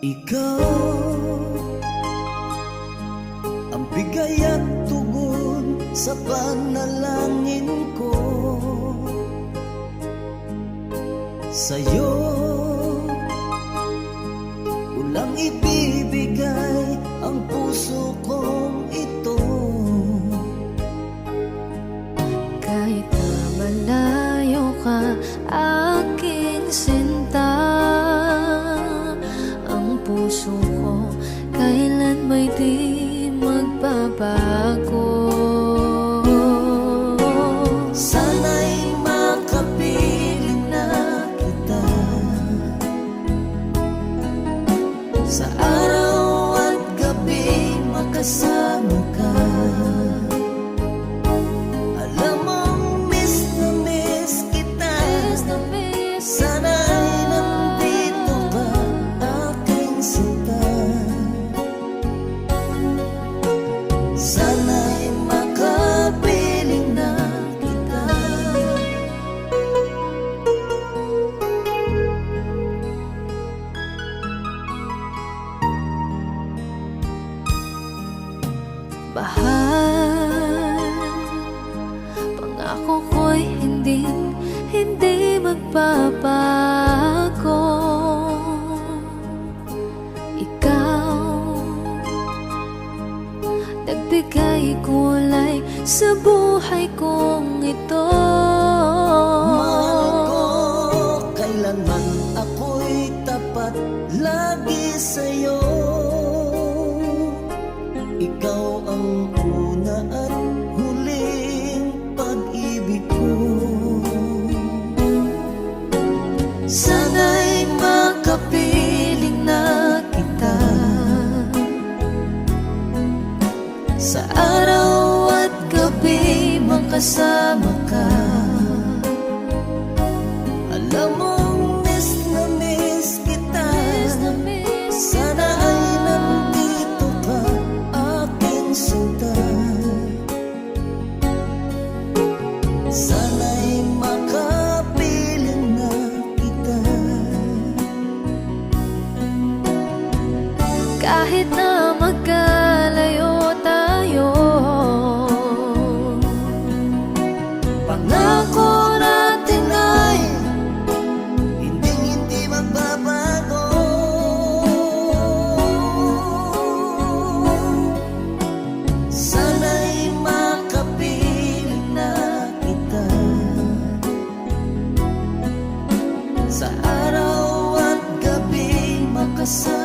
Ikaw ang bigay at tugon sa panalangin ko. Sa'yo ulang ibibigay ang puso kong ito. Kahit na malayo ka, aking sinta, ang puso ko kailan may di magbabago. Sana'y makapiling na kita sa araw at gabi, makasama ka. Alam mong miss na miss kita. Sana'y nandito ka, aking sinta. Sana'y makapiling na kita. Mahal, pangako ko'y hindi magbabago. Ikaw, nagbigay kulay sa buhay kong ito. Mahal ko, kailanman ako'y tapat lagi sa'yo. Ikaw ang una at huling pag-ibig ko. Sana'y makapiling na kita sa araw at gabi, makasama ka. Alam mong miss na miss kita. Sana ay nandito ka, aking sinta. Sana'y makapiling na kita. Kahit na magkalayo tayo, pangako natin ay hindi magbabago. Sana'y makapiling na kita sa araw at gabi, makasama.